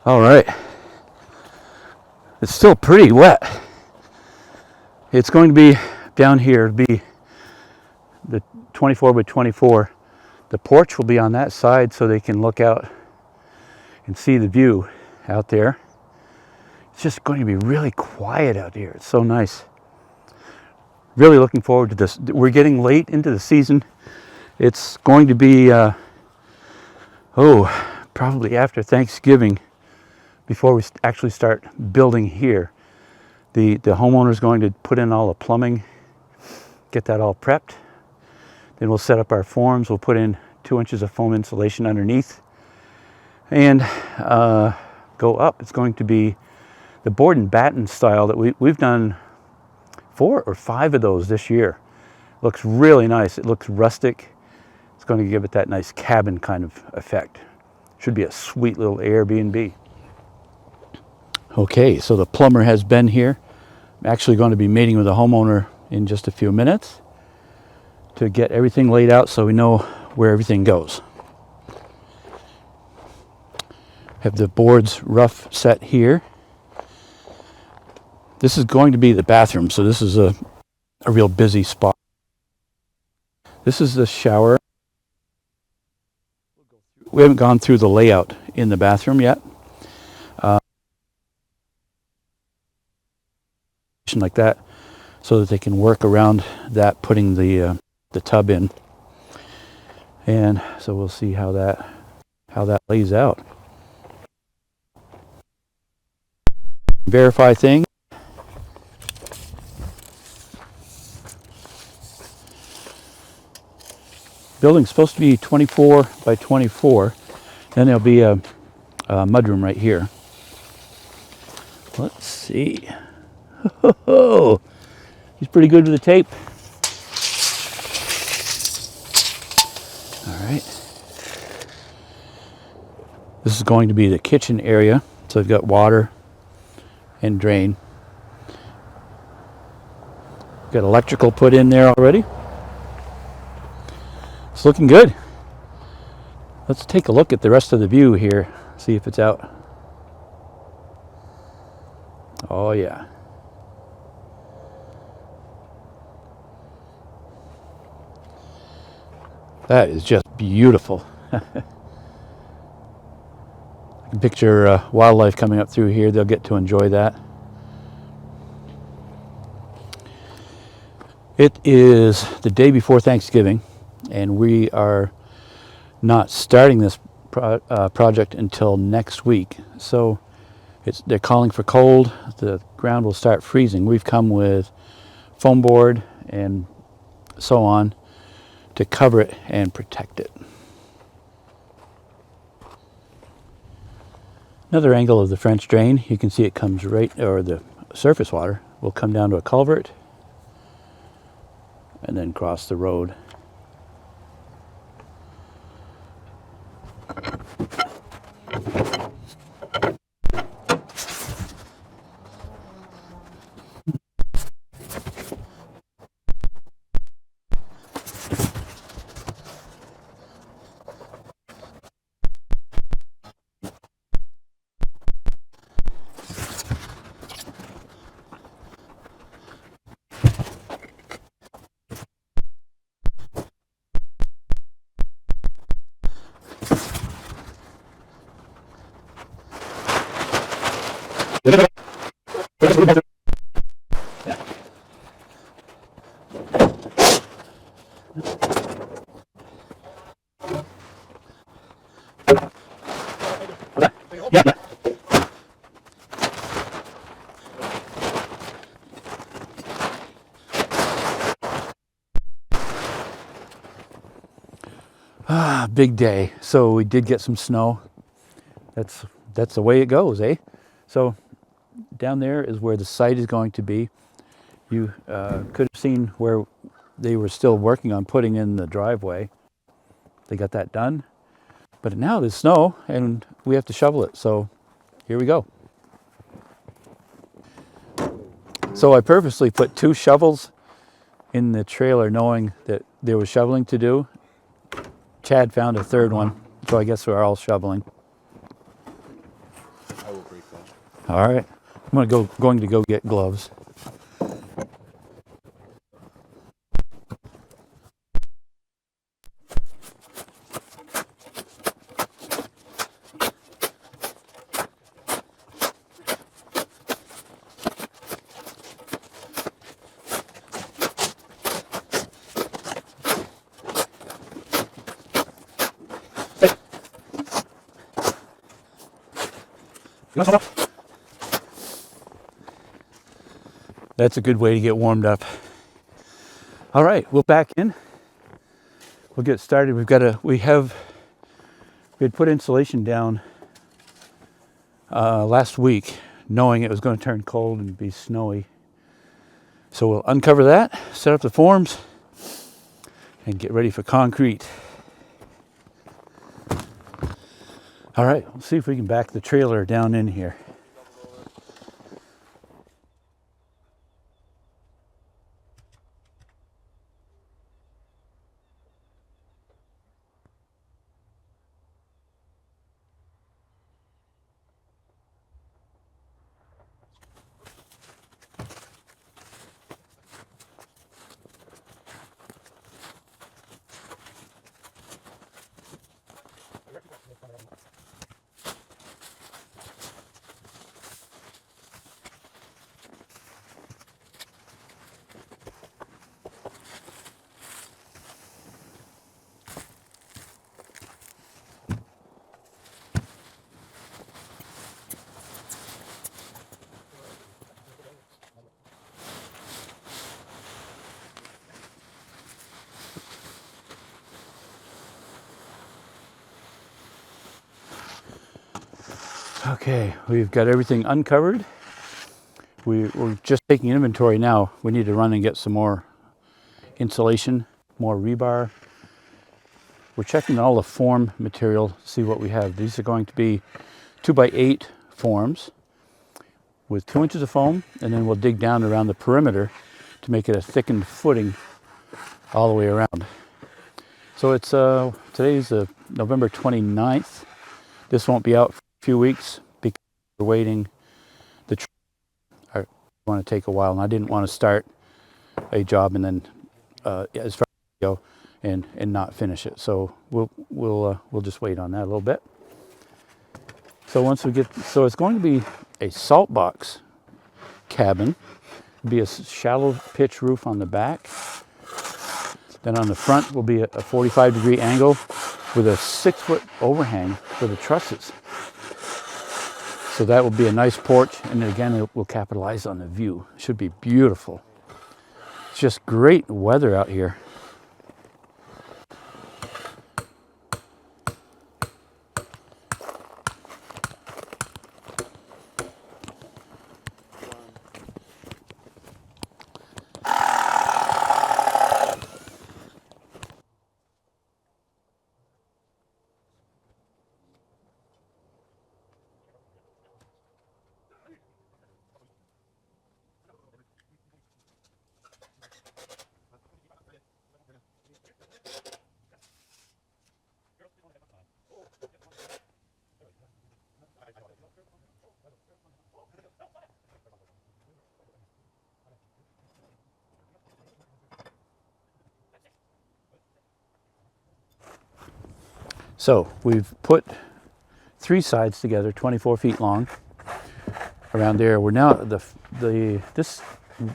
All right, it's still pretty wet. It's going to be down here, it'll be the 24 by 24. The porch will be on that side so they can look out and see the view out there. It's just going to be really quiet out here. It's so nice. Really looking forward to this. We're getting late into the season. It's going to be, probably after Thanksgiving before we actually start building here. The homeowner is going to put in all the plumbing, get that all prepped. Then we'll set up our forms. We'll put in 2 inches of foam insulation underneath and go up. It's going to be the board and batten style that we've done 4 or 5 of those this year. Looks really nice. It looks rustic. It's going to give it that nice cabin kind of effect. Should be a sweet little Air BnB. Okay, so the plumber has been here. I'm actually going to be meeting with the homeowner in just a few minutes to get everything laid out so we know where everything goes. Have the boards rough set here. This is going to be the bathroom, so this is a real busy spot. This is the shower. We haven't gone through the layout in the bathroom yet. Like that, so that they can work around that, putting the tub in, and so we'll see how that lays out. Verify things. Building's supposed to be 24 by 24. Then there'll be a mudroom right here. Let's see. Oh, he's pretty good with the tape. All right. This is going to be the kitchen area. So I've got water and drain. Got electrical put in there already. It's looking good. Let's take a look at the rest of the view here. See if it's out. Oh yeah. That is just beautiful. I can picture wildlife coming up through here. They'll get to enjoy that. It is the day before Thanksgiving, and we are not starting this project until next week. So they're calling for cold. The ground will start freezing. We've come with foam board and so on to cover it and protect it. Another angle of the French drain, you can see it comes right, or the surface water will come down to a culvert and then cross the road. Big day. So we did get some snow. That's the way it goes, eh? So down there is where the site is going to be. You could have seen where they were still working on putting in the driveway. They got that done. But now there's snow and we have to shovel it. So here we go. So I purposely put 2 shovels in the trailer knowing that there was shoveling to do. Chad found a third one, so I guess we're all shoveling. All right, I'm going to go get gloves. That's a good way to get warmed up. All right, we'll back in. We'll get started. We had put insulation down last week, knowing it was going to turn cold and be snowy. So we'll uncover that, set up the forms, and get ready for concrete. All right, we'll see if we can back the trailer down in here. Okay, we've got everything uncovered. We're just taking inventory now. We need to run and get some more insulation, more rebar. We're checking all the form material to see what we have. These are going to be 2x8 forms with 2 inches of foam, and then we'll dig down around the perimeter to make it a thickened footing all the way around. So it's today's November 29th. This won't be out for a few weeks because we're waiting. I want to take a while, and I didn't want to start a job and then as far as go and not finish it. So we'll just wait on that a little bit. So it's going to be a salt box cabin. It'll be a shallow pitch roof on the back. Then on the front will be a 45-degree angle with a 6-foot overhang for the trusses. So that will be a nice porch, and again, it will capitalize on the view. It should be beautiful. It's just great weather out here. So we've put 3 sides together, 24 feet long, around there. We're now this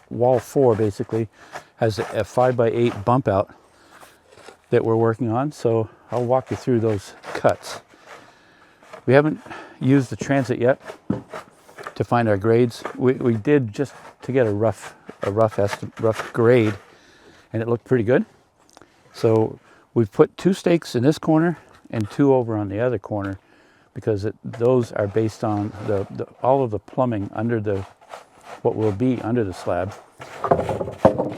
wall 4 basically has a 5x8 bump out that we're working on. So I'll walk you through those cuts. We haven't used the transit yet to find our grades. We did just to get a rough grade, and it looked pretty good. So we've put 2 stakes in this corner and 2 over on the other corner, because those are based on all of the plumbing under what will be under the slab.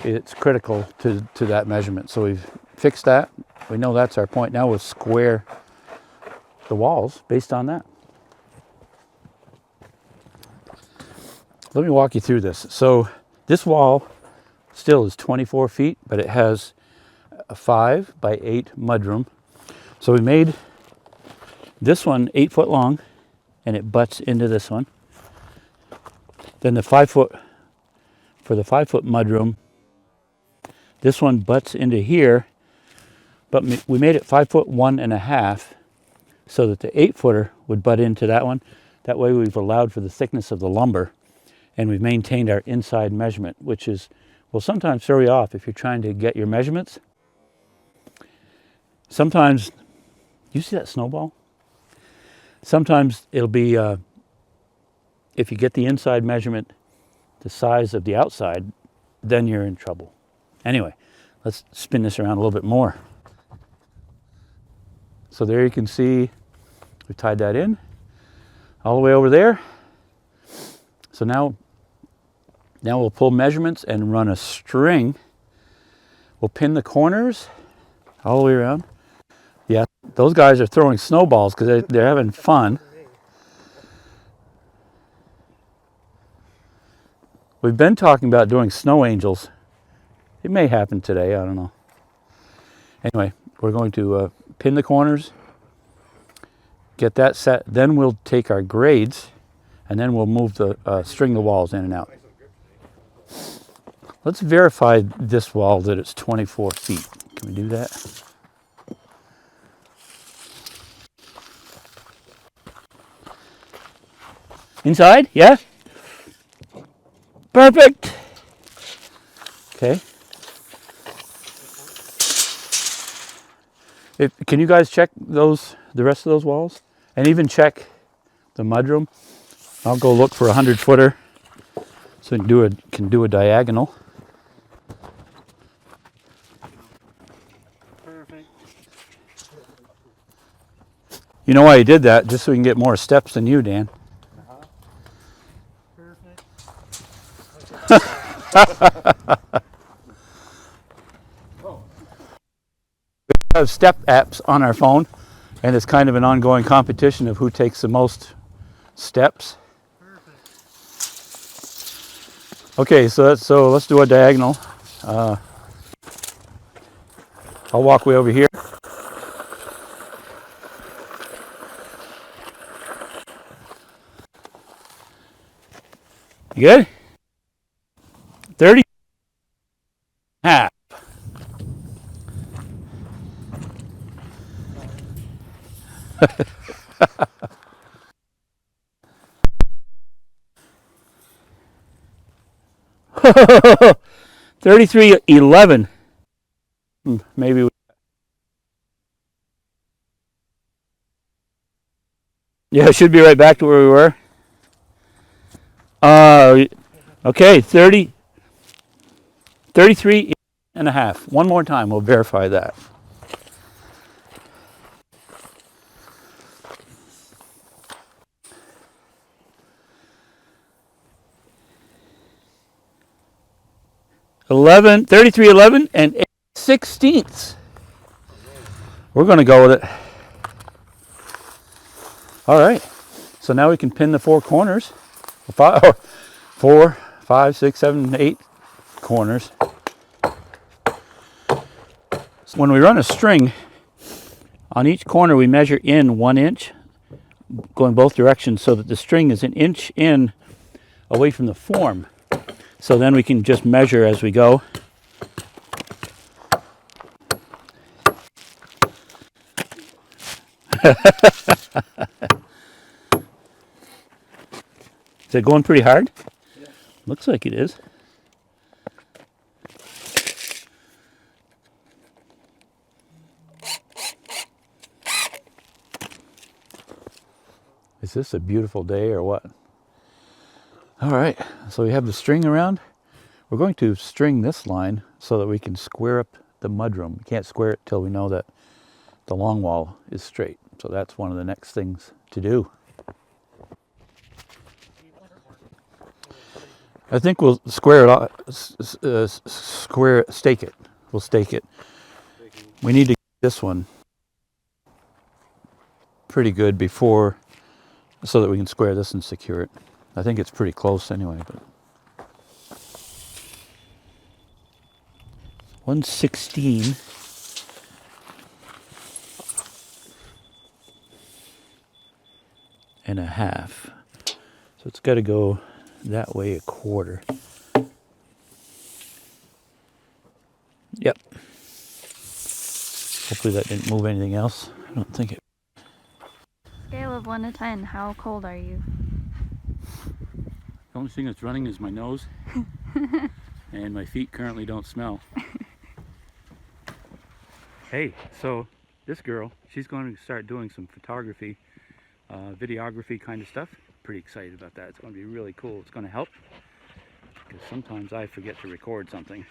It's critical to that measurement. So we've fixed that. We know that's our point. Now we'll square the walls based on that. Let me walk you through this. So this wall still is 24 feet, but it has a 5x8 mudroom. So we made this one 8 foot long, and it butts into this one. Then the 5 foot, for the 5 foot mudroom, this one butts into here, but we made it 5 foot 1.5 so that the 8 footer would butt into that one. That way we've allowed for the thickness of the lumber, and we've maintained our inside measurement, which is, will sometimes throw you off if you're trying to get your measurements. Sometimes, you see that snowball? Sometimes it'll be, if you get the inside measurement the size of the outside, then you're in trouble. Anyway, let's spin this around a little bit more. So there you can see we tied that in all the way over there. So now we'll pull measurements and run a string. We'll pin the corners all the way around. Yeah, those guys are throwing snowballs because they're having fun. We've been talking about doing snow angels. It may happen today, I don't know. Anyway, we're going to pin the corners, get that set, then we'll take our grades, and then we'll move the string the walls in and out. Let's verify this wall that it's 24 feet. Can we do that? Inside? Yeah? Perfect. Okay. Can you guys check the rest of those walls? And even check the mudroom? I'll go look for a 100 footer so we can do a diagonal. Perfect. You know why you did that? Just so we can get more steps than you, Dan. We have step apps on our phone, and it's kind of an ongoing competition of who takes the most steps. Okay, so let's do a diagonal. I'll walk way over here. You good? 30 half. $33.11. Maybe. Yeah, it should be right back to where we were. Okay, 33.5. One more time, we'll verify that. $33.11 and 8/16. We're going to go with it. All right. So now we can pin the 4 corners. 4, 5, 6, 7, 8 corners. So when we run a string, on each corner we measure in 1 inch, going both directions, so that the string is an inch in away from the form. So then we can just measure as we go. Is it going pretty hard? Yeah. Looks like it is. Is this a beautiful day or what? All right, so we have the string around. We're going to string this line so that we can square up the mudroom. We can't square it till we know that the long wall is straight. So that's one of the next things to do. I think we'll square it off, stake it. We'll stake it. We need to get this one pretty good before, so that we can square this and secure it. I think it's pretty close anyway, but 116 and a half. So it's got to go that way a quarter. Yep. Hopefully that didn't move anything else. I don't think it. Scale of 1 to 10, how cold are you? The only thing that's running is my nose. And my feet currently don't smell. Hey, so this girl, she's going to start doing some photography, videography kind of stuff. Pretty excited about that. It's going to be really cool. It's going to help because sometimes I forget to record something.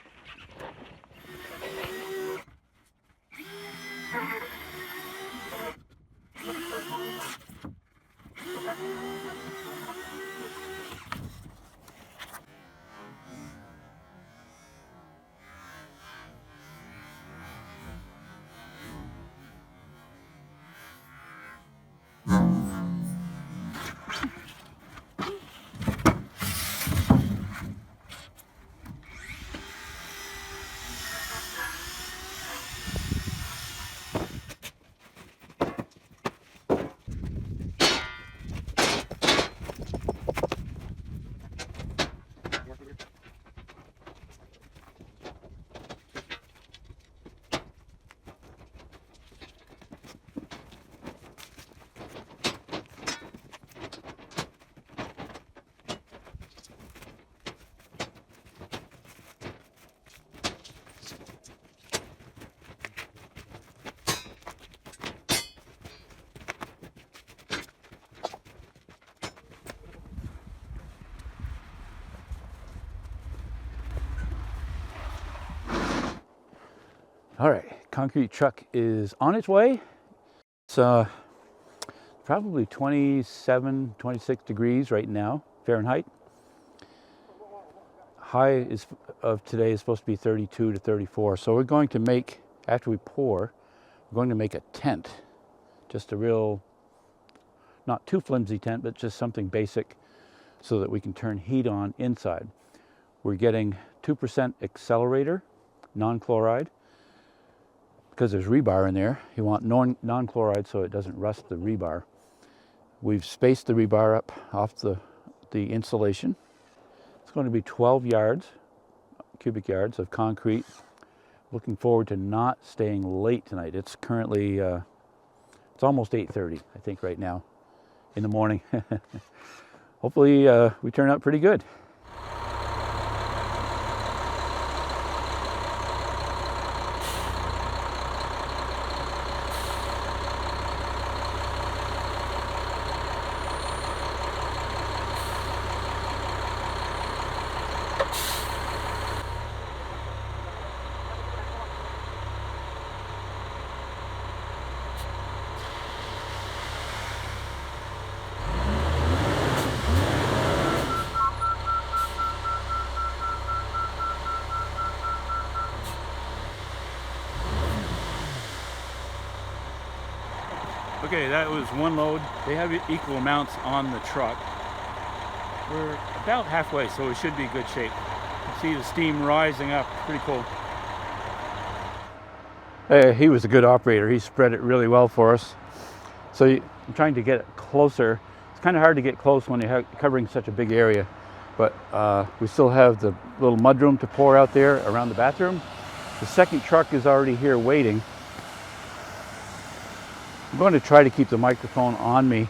All right, concrete truck is on its way. It's probably 27, 26 degrees right now, Fahrenheit. High of today is supposed to be 32 to 34. So we're going to make, after we pour, we're going to make a tent. Just a real, not too flimsy tent, but just something basic so that we can turn heat on inside. We're getting 2% accelerator, non-chloride. Because there's rebar in there, you want non-chloride so it doesn't rust the rebar. We've spaced the rebar up off the insulation. It's going to be 12 yards, cubic yards of concrete. Looking forward to not staying late tonight. It's currently, it's almost 8:30, I think, right now in the morning. Hopefully we turn out pretty good. Okay, that was one load. They have equal amounts on the truck. We're about halfway, so it should be good shape. You see the steam rising up, pretty cool. He was a good operator. He spread it really well for us. So I'm trying to get it closer. It's kind of hard to get close when you're covering such a big area, but we still have the little mudroom to pour out there around the bathroom. The second truck is already here waiting. I'm going to try to keep the microphone on me.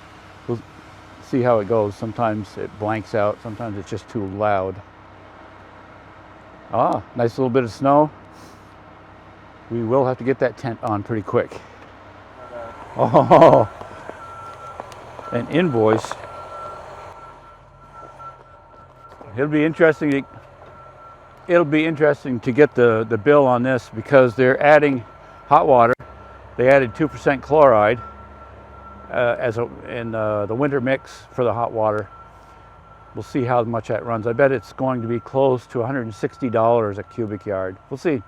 We'll see how it goes. Sometimes it blanks out, sometimes it's just too loud. Ah, nice little bit of snow. We will have to get that tent on pretty quick. Oh, an invoice. It'll be interesting to get the bill on this because they're adding hot water. They added 2% chloride in the winter mix for the hot water. We'll see how much that runs. I bet it's going to be close to $160 a cubic yard. We'll see.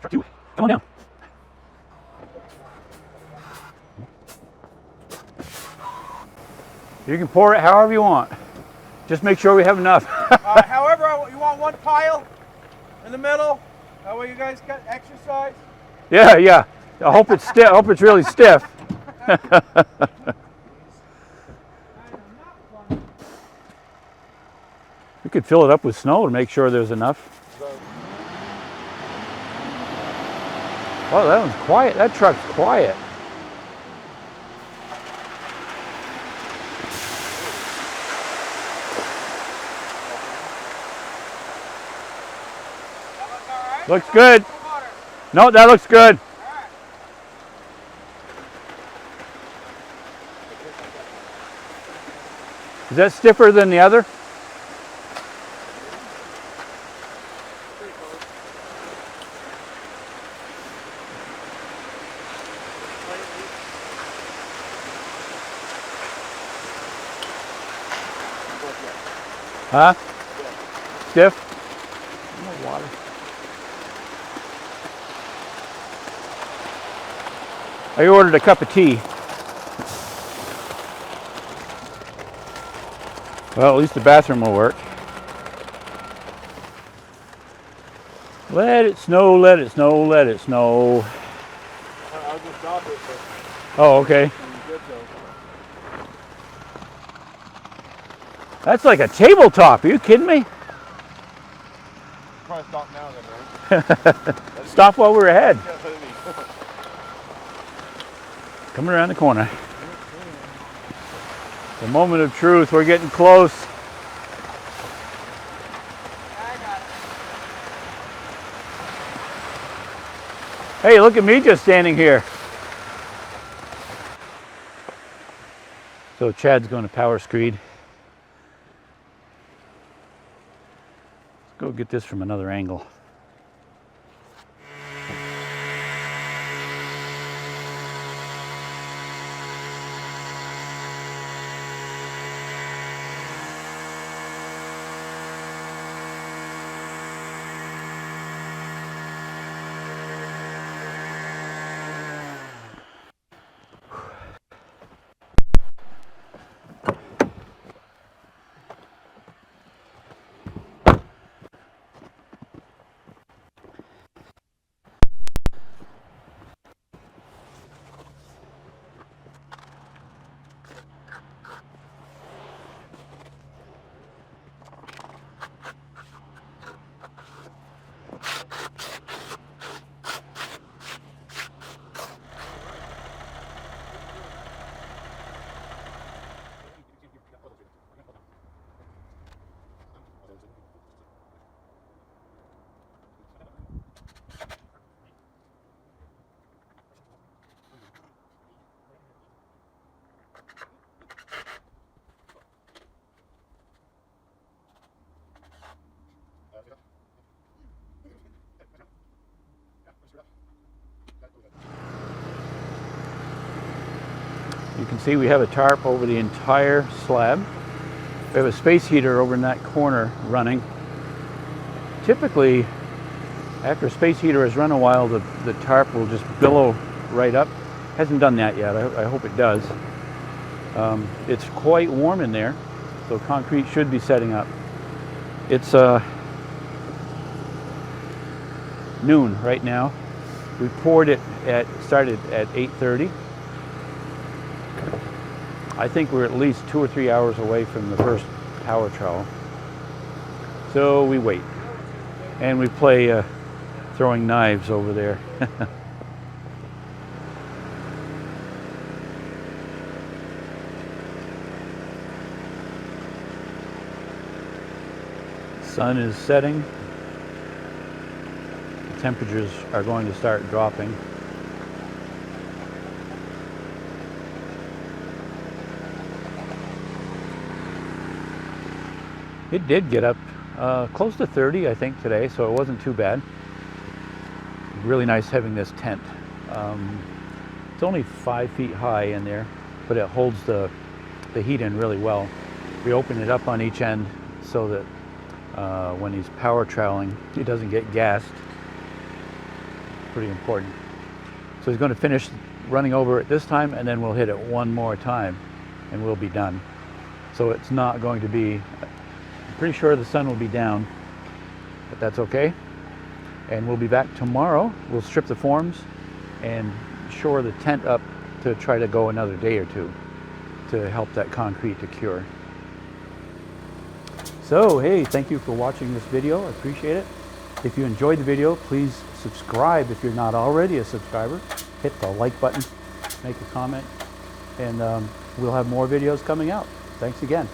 Truck 2, come on down. You can pour it however you want. Just make sure we have enough. However, you want one pile in the middle? That way you guys got exercise? Yeah. I hope it's stiff. I hope it's really stiff. We could fill it up with snow to make sure there's enough. Well, that one's quiet. That truck's quiet. Looks good. No, that looks good. Is that stiffer than the other? Huh? Stiff? No water. I ordered a cup of tea. Well, at least the bathroom will work. Let it snow, let it snow, let it snow. I'll just stop it. Oh, okay. That's like a tabletop. Are you kidding me? Probably stop now then, right? Stop while we're ahead. Coming around the corner. The moment of truth. We're getting close. Hey, look at me just standing here. So Chad's going to power screed. Let's go get this from another angle. You can see we have a tarp over the entire slab. We have a space heater over in that corner running. Typically, after a space heater has run a while, the tarp will just billow right up. Hasn't done that yet. I hope it does. It's quite warm in there, so concrete should be setting up. It's noon right now. We poured it started at 8:30. I think we're at least 2 or 3 hours away from the first power trowel. So we wait. And we play throwing knives over there. Sun is setting. The temperatures are going to start dropping. It did get up close to 30, I think, today, so it wasn't too bad. Really nice having this tent. It's only 5 feet high in there, but it holds the heat in really well. We open it up on each end so that when he's power troweling, he doesn't get gassed. Pretty important. So he's going to finish running over it this time, and then we'll hit it one more time, and we'll be done. So it's not going to be... I'm pretty sure the sun will be down, but that's okay. And we'll be back tomorrow. We'll strip the forms and shore the tent up to try to go another day or two to help that concrete to cure. So hey, thank you for watching this video. I appreciate it. If you enjoyed the video, please subscribe if you're not already a subscriber. Hit the like button, make a comment, and we'll have more videos coming out. Thanks again.